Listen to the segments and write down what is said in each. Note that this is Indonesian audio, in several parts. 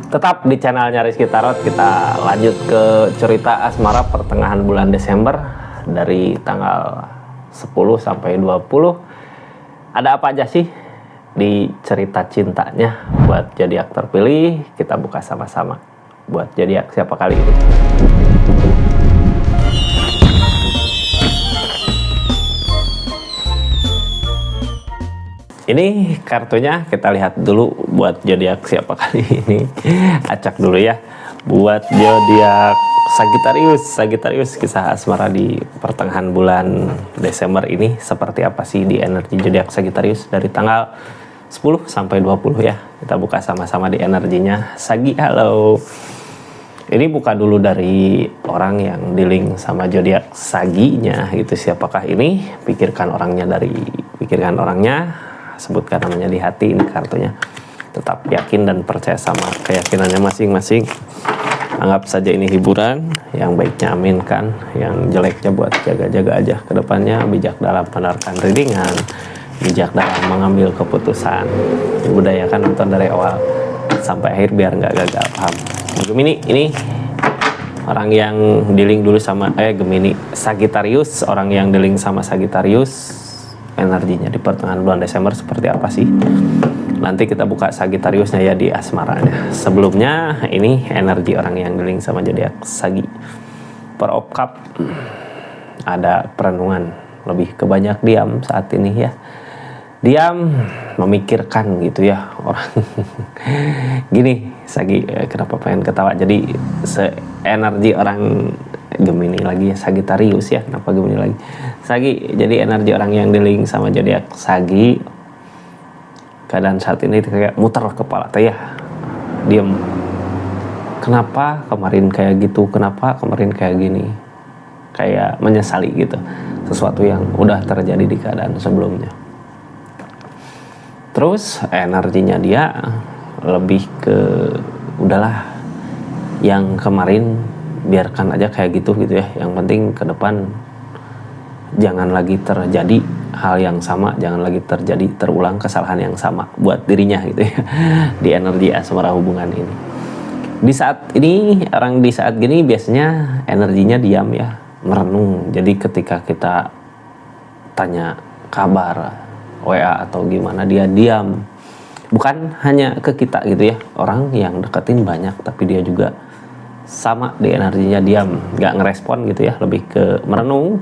Tetap di channelnya Rizky Tarot, kita lanjut ke cerita asmara pertengahan bulan Desember dari tanggal 10 sampai 20. Ada apa aja sih di cerita cintanya buat zodiak terpilih? Kita buka sama-sama buat zodiak siapa kali ini. Ini kartunya kita lihat dulu buat zodiak siapa kali ini. Acak dulu ya. Buat zodiak Sagittarius, kisah asmara di pertengahan bulan Desember ini seperti apa sih di energi zodiak Sagittarius dari tanggal 10 sampai 20 ya. Kita buka sama-sama di energinya. Sagi, halo. Ini buka dulu dari orang yang dealing sama zodiak Saginya, itu siapakah ini? Pikirkan orangnya, sebutkan namanya di hati. Ini kartunya. Tetap yakin dan percaya sama keyakinannya masing-masing. Anggap saja ini hiburan. Yang baiknya aminkan, yang jeleknya buat jaga-jaga aja ke depannya. Bijak dalam menerkan readingan, bijak dalam mengambil keputusan. Budayakan nonton dari awal sampai akhir biar nggak gagal paham. Gemini, ini orang yang dealing dulu sama Gemini, Sagittarius, orang yang dealing sama Sagittarius, energinya di pertengahan bulan Desember seperti apa sih? Nanti kita buka Sagittariusnya ya di asmaranya. Sebelumnya ini energi orang yang dealing sama zodiak Sagi. Per of Cup, ada perenungan, lebih ke banyak diam saat ini ya. Diam, memikirkan gitu ya orang. Gini Sagi, kenapa pengen ketawa? Jadi energi orang Gemini lagi ya, Sagittarius ya. Kenapa Gemini lagi? Sagi, jadi energi orang yang dealing sama zodiak Sagi. Keadaan saat ini kayak muter kepala teh ya. Diam. Kenapa kemarin kayak gitu? Kenapa kemarin kayak gini? Kayak menyesali gitu. Sesuatu yang udah terjadi di keadaan sebelumnya. Terus energinya dia lebih ke udahlah yang kemarin biarkan aja kayak gitu ya. Yang penting ke depan jangan lagi terjadi hal yang sama, jangan lagi terulang kesalahan yang sama buat dirinya gitu ya. Di energi asmara hubungan ini. Di saat ini, orang di saat gini biasanya energinya diam ya, merenung. Jadi ketika kita tanya kabar WA atau gimana, dia diam. Bukan hanya ke kita gitu ya, orang yang deketin banyak tapi dia juga sama di energinya diam, nggak ngerespon gitu ya, lebih ke merenung.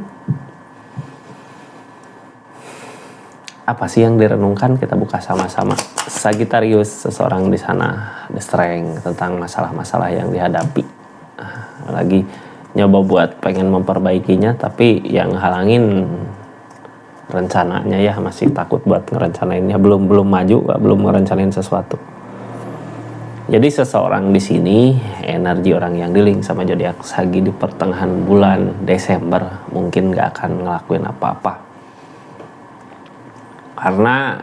Apa sih yang direnungkan? Kita buka sama-sama. Sagittarius, seseorang di sana, the strength, tentang masalah-masalah yang dihadapi. Lagi nyoba buat pengen memperbaikinya, tapi yang halangin rencananya ya, masih takut buat ngerencanainnya, belum maju, belum ngerencanain sesuatu. Jadi seseorang di sini, energi orang yang dealing sama zodiak Sagi di pertengahan bulan Desember mungkin gak akan ngelakuin apa-apa. Karena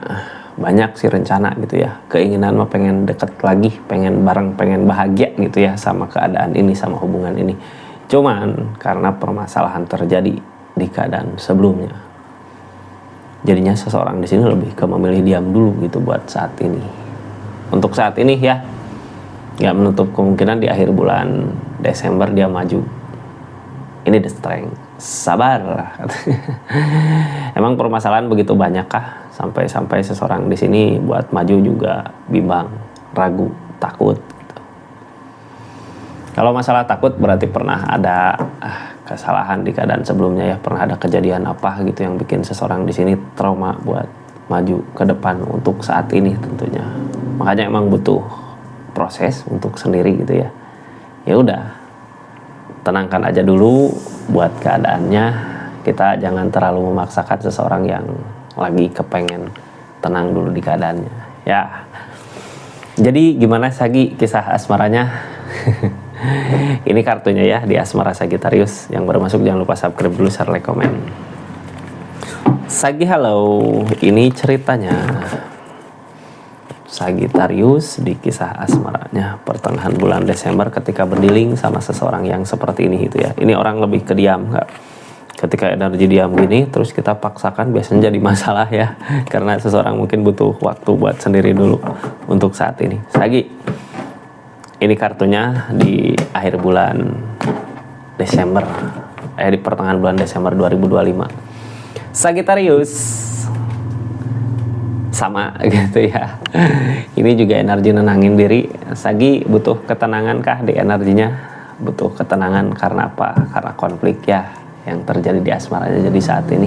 banyak sih rencana gitu ya. Keinginan mah pengen deket lagi, pengen bareng, pengen bahagia gitu ya sama keadaan ini, sama hubungan ini. Cuman karena permasalahan terjadi di keadaan sebelumnya, jadinya seseorang di sini lebih ke memilih diam dulu gitu buat saat ini. Untuk saat ini ya, nggak menutup kemungkinan di akhir bulan Desember dia maju. Ini the strength, sabar. Emang permasalahan begitu banyak kah sampai seseorang di sini buat maju juga bimbang, ragu, takut. Gitu. Kalau masalah takut berarti pernah ada kesalahan di keadaan sebelumnya ya, pernah ada kejadian apa gitu yang bikin seseorang di sini trauma buat maju ke depan untuk saat ini tentunya. Makanya emang butuh proses untuk sendiri gitu ya. Ya udah, tenangkan aja dulu buat keadaannya. Kita jangan terlalu memaksakan seseorang yang lagi kepengen tenang dulu di keadaannya. Ya. Jadi gimana Sagi kisah asmaranya? Ini kartunya ya di asmara Sagittarius. Yang baru masuk jangan lupa subscribe dulu, share, like, komen. Sagi, halo. Ini ceritanya Sagittarius di kisah asmaranya pertengahan bulan Desember ketika berdealing sama seseorang yang seperti ini gitu ya. Ini orang lebih ke diam, nggak? Ketika energi diam gini terus kita paksakan biasanya jadi masalah ya. Karena seseorang mungkin butuh waktu buat sendiri dulu untuk saat ini. Sagi, Ini kartunya di akhir bulan Desember, di pertengahan bulan Desember 2025. Sagittarius sama gitu ya. Ini juga energi nenangin diri. Sagi butuh ketenangan kah di energinya? Butuh ketenangan karena apa? Karena konflik ya yang terjadi di asmaranya. Jadi saat ini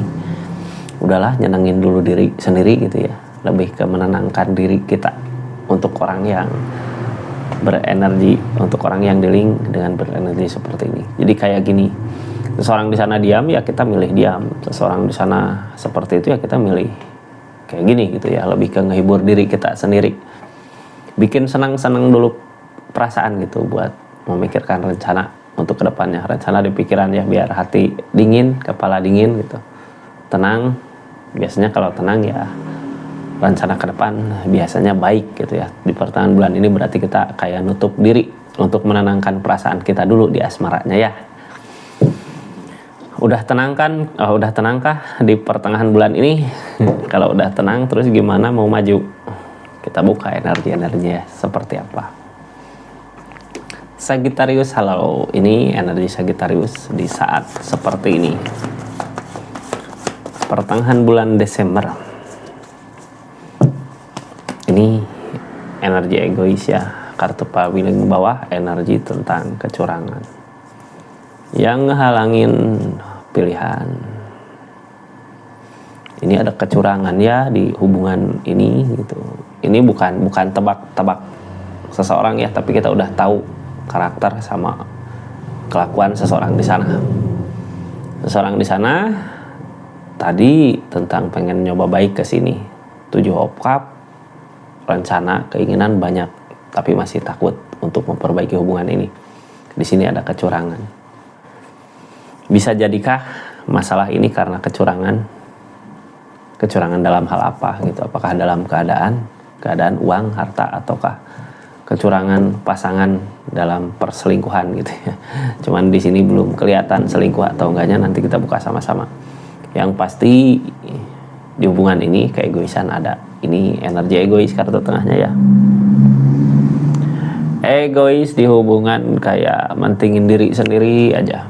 udahlah nyenengin dulu diri sendiri gitu ya. Lebih ke menenangkan diri kita untuk orang yang berenergi, untuk orang yang dealing dengan berenergi seperti ini. Jadi kayak gini, seseorang di sana diam ya kita milih diam, seseorang di sana seperti itu ya kita milih kayak gini gitu ya. Lebih ke ngehibur diri kita sendiri, bikin senang-senang dulu perasaan gitu buat memikirkan rencana untuk kedepannya. Rencana di pikiran ya biar hati dingin, kepala dingin gitu, tenang. Biasanya kalau tenang ya rencana ke depan biasanya baik gitu ya. Di pertengahan bulan ini berarti kita kayak nutup diri untuk menenangkan perasaan kita dulu di asmaranya ya. Udah tenangkah di pertengahan bulan ini? Kalau udah tenang terus gimana mau maju? Kita buka energi-energinya seperti apa. Sagittarius, halo. Ini energi Sagittarius di saat seperti ini. Pertengahan bulan Desember. Ini energi egois ya. Kartu pawiling bawah energi tentang kecurangan yang ngehalangin pilihan. Ini ada kecurangan ya di hubungan ini gitu. Ini bukan tebak-tebak seseorang ya, tapi kita udah tahu karakter sama kelakuan seseorang di sana. Seseorang di sana tadi tentang pengen nyoba baik ke sini. 7 of cup, rencana, keinginan banyak, tapi masih takut untuk memperbaiki hubungan ini. Di sini ada kecurangan. Bisa jadikah masalah ini karena kecurangan? Kecurangan dalam hal apa gitu? Apakah dalam keadaan uang, harta, ataukah kecurangan pasangan dalam perselingkuhan gitu ya? Cuman di sini belum kelihatan selingkuh atau enggaknya, nanti kita buka sama-sama. Yang pasti di hubungan ini keegoisan ada. Ini energi egois kartu tengahnya ya. Egois di hubungan kayak mentingin diri sendiri aja.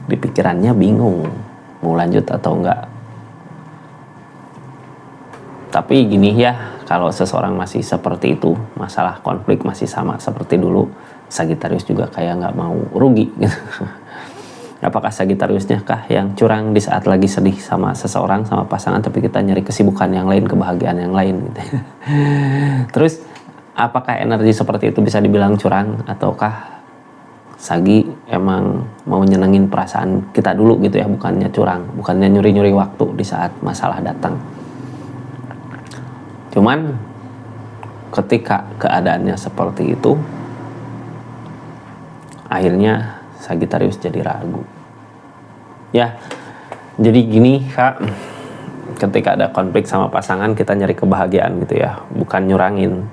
Di pikirannya bingung mau lanjut atau enggak. Tapi gini ya, kalau seseorang masih seperti itu, masalah konflik masih sama seperti dulu, Sagittarius juga kayak nggak mau rugi gitu. Apakah Sagittariusnya kah yang curang di saat lagi sedih sama seseorang, sama pasangan, tapi kita nyari kesibukan yang lain, kebahagiaan yang lain gitu. Terus apakah energi seperti itu bisa dibilang curang, ataukah Sagi emang mau nyenengin perasaan kita dulu gitu ya, bukannya curang, bukannya nyuri-nyuri waktu di saat masalah datang. Cuman ketika keadaannya seperti itu, akhirnya Sagittarius jadi ragu. Ya, jadi gini Kak, ketika ada konflik sama pasangan kita nyari kebahagiaan gitu ya, bukan nyurangin,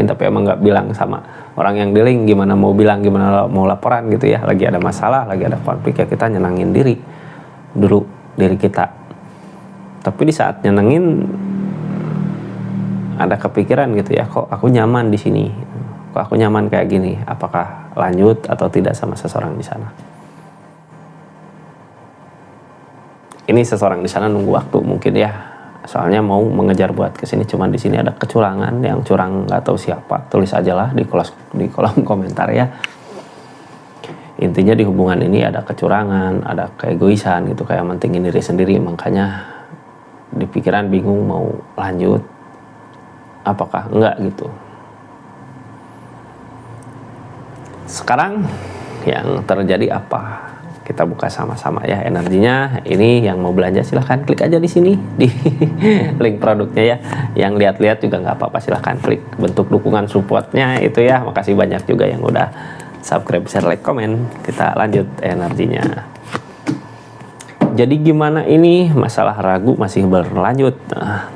tapi emang nggak bilang sama orang yang dealing, gimana mau bilang, gimana mau laporan gitu ya. Lagi ada masalah, lagi ada konflik ya kita nyenangin diri dulu, diri kita. Tapi di saat nyenengin ada kepikiran gitu ya, kok aku nyaman di sini, kok aku nyaman kayak gini, apakah lanjut atau tidak sama seseorang di sana. Ini seseorang di sana nunggu waktu mungkin ya, soalnya mau mengejar buat kesini. Cuman di sini ada kecurangan, yang curang nggak tahu siapa, tulis aja lah di kolom komentar ya. Intinya di hubungan ini ada kecurangan, ada keegoisan gitu, kayak mentingin diri sendiri, makanya di pikiran bingung mau lanjut apakah enggak gitu. Sekarang yang terjadi apa? Kita buka sama-sama ya energinya. Ini yang mau belanja silahkan klik aja di sini di link produknya ya. Yang lihat-lihat juga nggak apa-apa, silahkan klik. Bentuk dukungan supportnya itu ya. Makasih banyak juga yang udah subscribe, share, like, komen. Kita lanjut energinya. Jadi gimana ini? Masalah ragu masih berlanjut.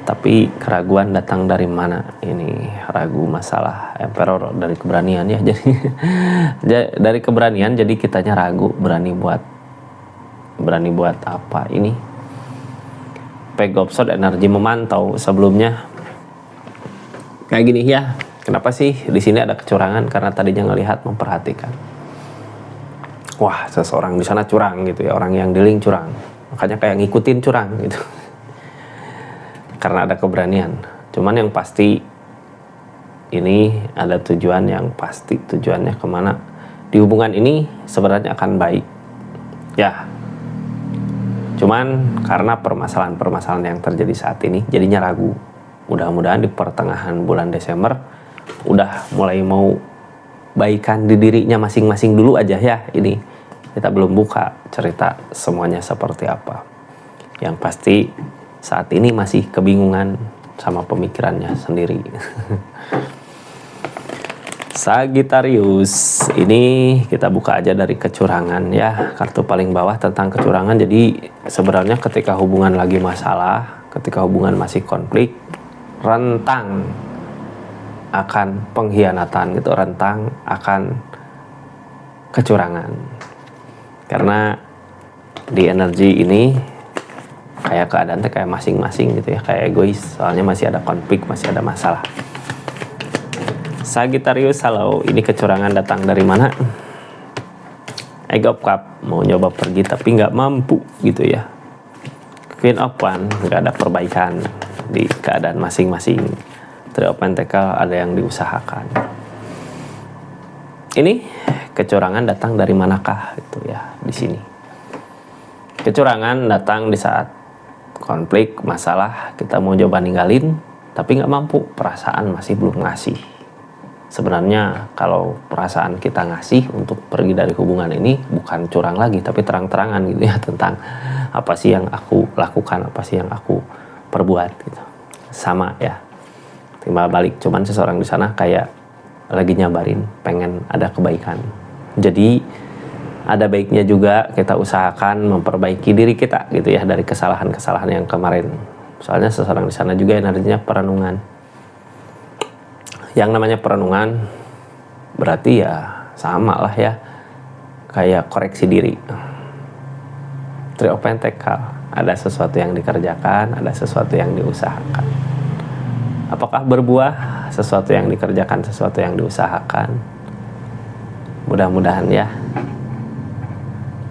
Tapi keraguan datang dari mana? Ini ragu masalah Emperor dari keberanian ya. Jadi dari keberanian, jadi kitanya ragu, berani buat apa ini? Page of Swords energi memantau sebelumnya. Kayak gini ya. Kenapa sih di sini ada kecurangan? Karena tadinya ngelihat memperhatikan. Wah, seseorang di sana curang gitu ya, orang yang dealing curang. Makanya kayak ngikutin curang gitu. Karena ada keberanian. Cuman yang pasti ini ada tujuan yang pasti, tujuannya kemana. Di hubungan ini sebenarnya akan baik. Ya. Cuman karena permasalahan-permasalahan yang terjadi saat ini jadinya ragu. Mudah-mudahan di pertengahan bulan Desember udah mulai mau baikan di dirinya masing-masing dulu aja ya. Ini kita belum buka cerita semuanya seperti apa. Yang pasti saat ini masih kebingungan sama pemikirannya sendiri. Sagittarius, ini kita buka aja dari kecurangan ya, kartu paling bawah tentang kecurangan. Jadi sebenarnya ketika hubungan lagi masalah, ketika hubungan masih konflik, rentang akan pengkhianatan gitu, rentang akan kecurangan. Karena di energi ini kayak keadaan kayak masing-masing gitu ya, kayak egois, soalnya masih ada konflik, masih ada masalah. Sagittarius, halo, ini kecurangan datang dari mana? Egg of Cup, mau nyoba pergi tapi nggak mampu gitu ya. Queen of Wands, nggak ada perbaikan di keadaan masing-masing. Three of Pentacles, ada yang diusahakan. Ini kecurangan datang dari manakah itu ya di sini. Kecurangan datang di saat konflik, masalah, kita mau coba ninggalin tapi nggak mampu, perasaan masih belum ngasih. Sebenarnya kalau perasaan kita ngasih untuk pergi dari hubungan ini bukan curang lagi, tapi terang-terangan gitu ya, tentang apa sih yang aku lakukan, apa sih yang aku perbuat gitu. Sama ya, timbal balik. Cuman seseorang di sana kayak lagi nyabarin, pengen ada kebaikan. Jadi ada baiknya juga kita usahakan memperbaiki diri kita gitu ya, dari kesalahan-kesalahan yang kemarin. Soalnya seseorang di sana juga energinya perenungan. Yang namanya perenungan berarti ya sama lah ya, kayak koreksi diri. Three of Pentacles, ada sesuatu yang dikerjakan, ada sesuatu yang diusahakan. Apakah berbuah sesuatu yang dikerjakan, sesuatu yang diusahakan? Mudah-mudahan ya.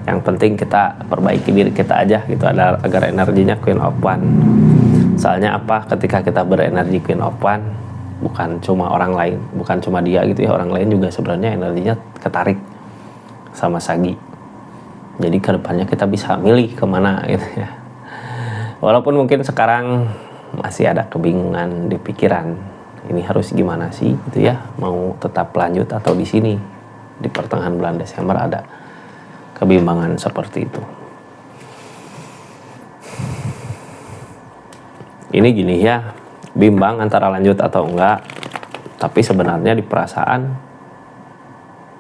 Yang penting kita perbaiki diri kita aja gitu, agar energinya Queen of Wands. Soalnya apa? Ketika kita berenergi Queen of Wands, bukan cuma orang lain, bukan cuma dia gitu ya, orang lain juga sebenarnya energinya ketarik sama Sagi. Jadi kedepannya kita bisa milih kemana gitu ya. Walaupun mungkin sekarang masih ada kebingungan di pikiran, ini harus gimana sih gitu ya, mau tetap lanjut atau di sini. Di pertengahan bulan Desember ada kebimbangan seperti itu. Ini gini ya, bimbang antara lanjut atau enggak, tapi sebenarnya di perasaan,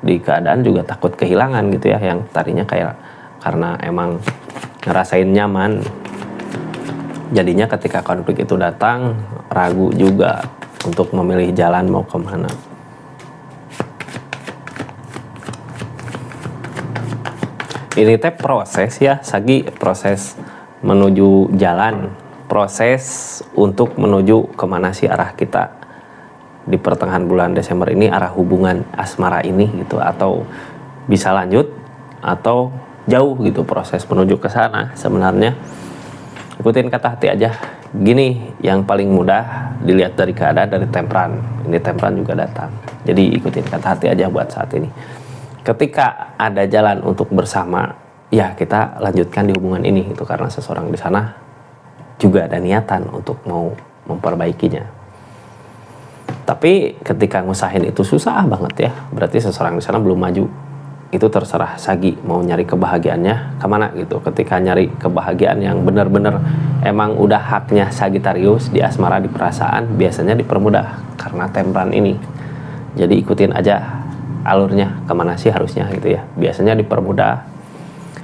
di keadaan juga takut kehilangan gitu ya, yang tadinya kayak karena emang ngerasain nyaman, jadinya ketika konflik itu datang ragu juga untuk memilih jalan mau kemana. Ini teh proses ya, Sagi, proses menuju jalan, proses untuk menuju kemana sih arah kita di pertengahan bulan Desember ini, arah hubungan asmara ini gitu, atau bisa lanjut atau jauh gitu proses menuju ke sana. Sebenarnya ikutin kata hati aja. Gini yang paling mudah dilihat dari keadaan, dari Temperan. Ini Temperan juga datang. Jadi ikutin kata hati aja buat saat ini. Ketika ada jalan untuk bersama, ya kita lanjutkan di hubungan ini itu, karena seseorang di sana juga ada niatan untuk mau memperbaikinya. Tapi ketika ngusahin itu susah banget ya, berarti seseorang di sana belum maju. Itu terserah Sagi mau nyari kebahagiaannya kemana gitu. Ketika nyari kebahagiaan yang benar-benar emang udah haknya Sagittarius di asmara, di perasaan, biasanya dipermudah karena Temperan ini. Jadi ikutin aja alurnya kemana sih harusnya gitu ya. Biasanya dipermudah.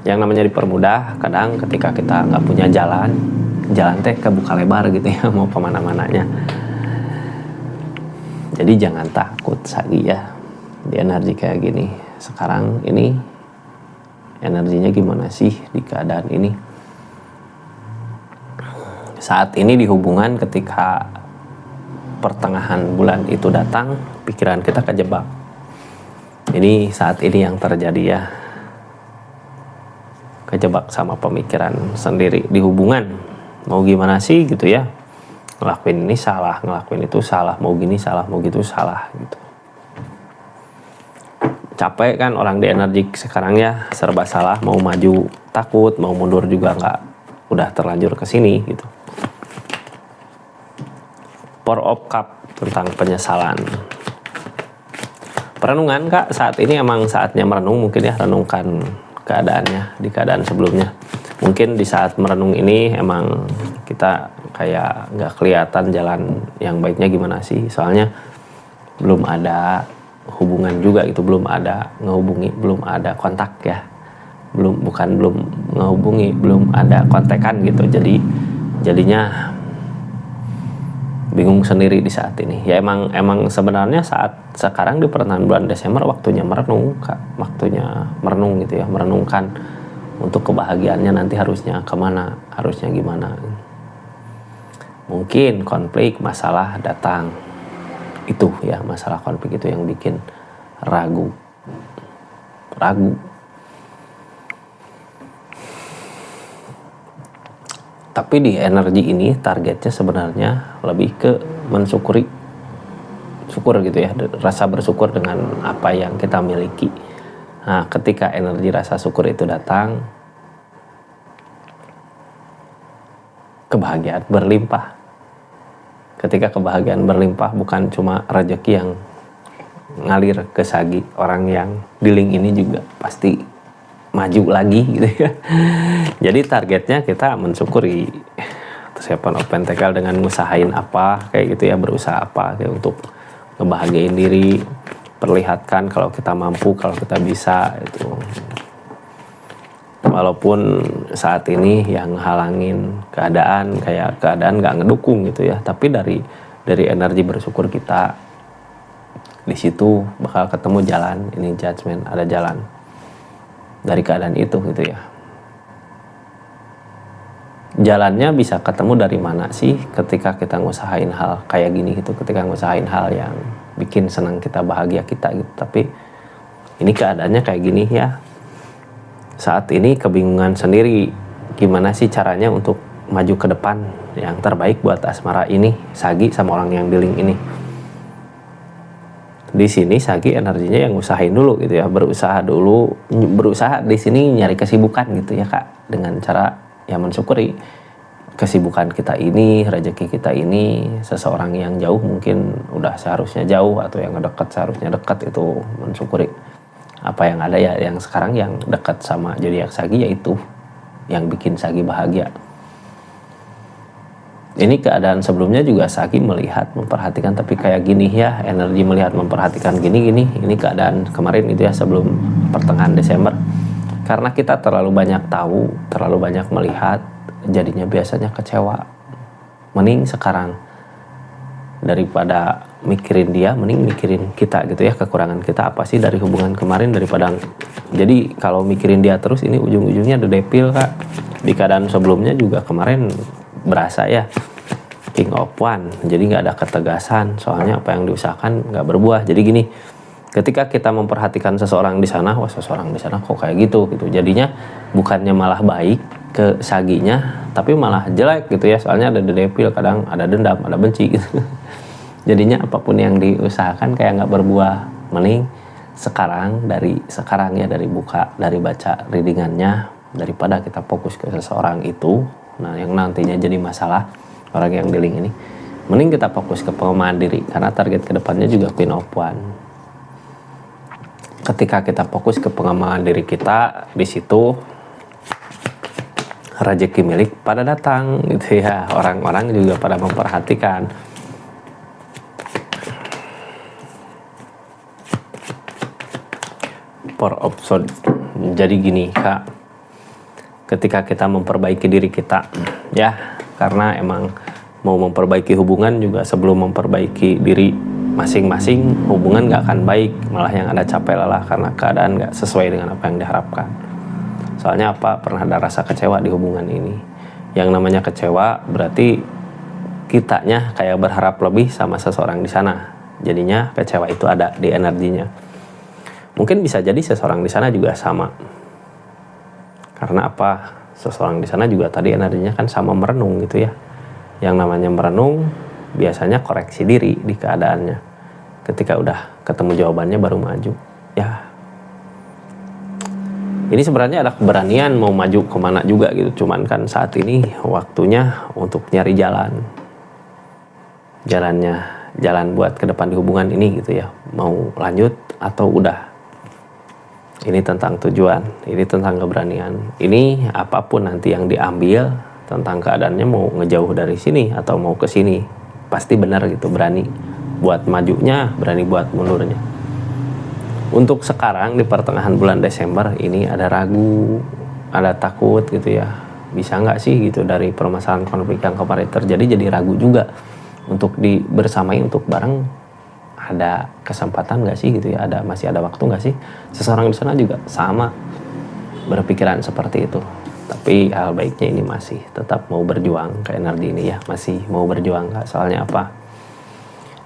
Yang namanya dipermudah, kadang ketika kita nggak punya jalan teh kebuka lebar gitu ya, mau kemana-mananya. Jadi jangan takut Sagi ya di energi kayak gini. Sekarang ini energinya gimana sih di keadaan ini? Saat ini di hubungan ketika pertengahan bulan itu datang, pikiran kita kejebak. Ini saat ini yang terjadi ya, kejebak sama pemikiran sendiri di hubungan. Mau gimana sih gitu ya, ngelakuin ini salah, ngelakuin itu salah, mau gini salah, mau gitu salah gitu. Capek kan orang di energi sekarang ya, serba salah, mau maju takut, mau mundur juga nggak, udah terlanjur ke sini gitu. Four of Cup tentang penyesalan. Perenungan Kak, saat ini emang saatnya merenung mungkin ya, renungkan keadaannya di keadaan sebelumnya. Mungkin di saat merenung ini emang kita kayak nggak kelihatan jalan yang baiknya gimana sih, soalnya belum ada hubungan juga itu, belum ada ngehubungi, belum ada kontak ya, belum ngehubungi, belum ada kontekan gitu, jadinya bingung sendiri di saat ini ya. Emang sebenarnya saat sekarang di pertengahan bulan Desember waktunya merenung Kak, waktunya merenung gitu ya, merenungkan untuk kebahagiaannya nanti harusnya kemana, harusnya gimana. Mungkin konflik, masalah datang, itu ya, masalah konflik itu yang bikin ragu. Tapi di energi ini targetnya sebenarnya lebih ke syukur gitu ya, rasa bersyukur dengan apa yang kita miliki. Nah, ketika energi rasa syukur itu datang, kebahagiaan berlimpah. Ketika kebahagiaan berlimpah bukan cuma rezeki yang ngalir ke Sagi, orang yang di link ini juga pasti maju lagi gitu ya. Jadi targetnya kita mensyukuri Seven of Pentacle dengan ngusahain apa kayak gitu ya, berusaha apa kayak untuk ngebahagiain diri, perlihatkan kalau kita mampu, kalau kita bisa itu. Walaupun saat ini yang halangin keadaan kayak keadaan nggak ngedukung gitu ya, tapi dari energi bersyukur kita di situ bakal ketemu jalan. Ini judgment, ada jalan dari keadaan itu gitu ya. Jalannya bisa ketemu dari mana sih? Ketika kita ngusahain hal kayak gini gitu, ketika ngusahain hal yang bikin senang kita, bahagia kita gitu. Tapi ini keadaannya kayak gini ya. Saat ini kebingungan sendiri, gimana sih caranya untuk maju ke depan yang terbaik buat asmara ini, Sagi sama orang yang di link ini. Di sini Sagi energinya yang usahain dulu gitu ya, berusaha di sini nyari kesibukan gitu ya Kak, dengan cara ya mensyukuri kesibukan kita ini, rezeki kita ini. Seseorang yang jauh mungkin udah seharusnya jauh, atau yang dekat seharusnya dekat, itu mensyukuri apa yang ada ya, yang sekarang yang dekat sama zodiak Sagi, yaitu yang bikin Sagi bahagia. Ini keadaan sebelumnya juga Sagi melihat, memperhatikan, tapi kayak gini ya, energi melihat, memperhatikan gini. Ini keadaan kemarin itu ya, sebelum pertengahan Desember. Karena kita terlalu banyak tahu, terlalu banyak melihat, jadinya biasanya kecewa. Mending sekarang, daripada mikirin dia, mending mikirin kita gitu ya, kekurangan kita apa sih dari hubungan kemarin, daripada. Jadi kalau mikirin dia terus, ini ujung-ujungnya ada depil Kak. Di keadaan sebelumnya juga kemarin berasa ya King of One, jadi nggak ada ketegasan, soalnya apa yang diusahakan nggak berbuah. Jadi gini, ketika kita memperhatikan seseorang di sana, wah seseorang di sana kok kayak gitu, jadinya bukannya malah baik ke Saginya, tapi malah jelek gitu ya, soalnya ada depil, kadang ada dendam, ada benci gitu. Jadinya apapun yang diusahakan kayak nggak berbuah. Mending sekarang, dari baca readingannya, daripada kita fokus ke seseorang itu, nah yang nantinya jadi masalah orang yang di link ini, mending kita fokus ke pengembangan diri, karena target kedepannya juga Queen of One. Ketika kita fokus ke pengembangan diri kita, di situ rezeki milik pada datang gitu ya, orang-orang juga pada memperhatikan. Four of Swords. Jadi gini Kak, ketika kita memperbaiki diri kita ya, karena emang mau memperbaiki hubungan juga sebelum memperbaiki diri masing-masing, hubungan gak akan baik, malah yang ada capek lelah karena keadaan gak sesuai dengan apa yang diharapkan. Soalnya apa, pernah ada rasa kecewa di hubungan ini. Yang namanya kecewa berarti kitanya kayak berharap lebih sama seseorang di sana. Jadinya kecewa itu ada di energinya. Mungkin bisa jadi seseorang di sana juga sama. Karena apa? Seseorang di sana juga tadi energinya kan sama merenung gitu ya. Yang namanya merenung biasanya koreksi diri di keadaannya. Ketika udah ketemu jawabannya baru maju. Ya. Ini sebenarnya ada keberanian mau maju kemana juga gitu. Cuman kan saat ini waktunya untuk nyari jalan. Jalan buat ke depan di hubungan ini gitu ya. Mau lanjut atau udah. Ini tentang tujuan, ini tentang keberanian. Ini apapun nanti yang diambil tentang keadaannya mau ngejauh dari sini atau mau ke sini. Pasti benar gitu, berani buat majunya, berani buat mundurnya. Untuk sekarang di pertengahan bulan Desember ini ada ragu, ada takut gitu ya. Bisa nggak sih gitu dari permasalahan konflik yang kemarin terjadi jadi ragu juga untuk bersamai untuk bareng. Ada kesempatan nggak sih gitu ya? Masih ada waktu nggak sih? Seseorang di sana juga sama berpikiran seperti itu. Tapi hal baiknya ini masih tetap mau berjuang ke energi ini ya, masih mau berjuang nggak? Soalnya apa?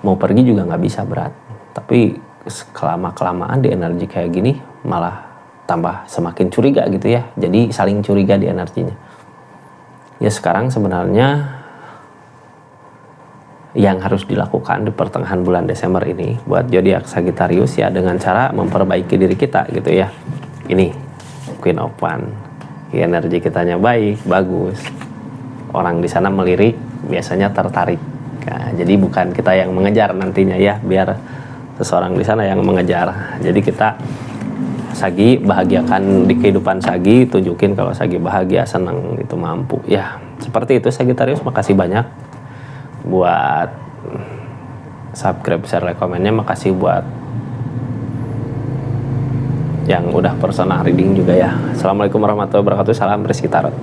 Mau pergi juga nggak bisa, berat. Tapi kelamaan di energi kayak gini malah tambah semakin curiga gitu ya. Jadi saling curiga di energinya. Ya sekarang sebenarnya yang harus dilakukan di pertengahan bulan Desember ini buat zodiak Sagittarius ya dengan cara memperbaiki diri kita gitu ya. Ini Queen of Wands. Energi kitanya baik, bagus. Orang di sana melirik, biasanya tertarik. Nah, jadi bukan kita yang mengejar nantinya ya, biar seseorang di sana yang mengejar. Jadi kita Sagi bahagiakan di kehidupan Sagi, tunjukin kalau Sagi bahagia, senang, itu mampu. Ya, seperti itu Sagittarius. Makasih banyak buat subscribe, share, like, komennya. Makasih buat yang udah personal reading juga ya. Assalamualaikum warahmatullahi wabarakatuh. Salam Rizky Tarot.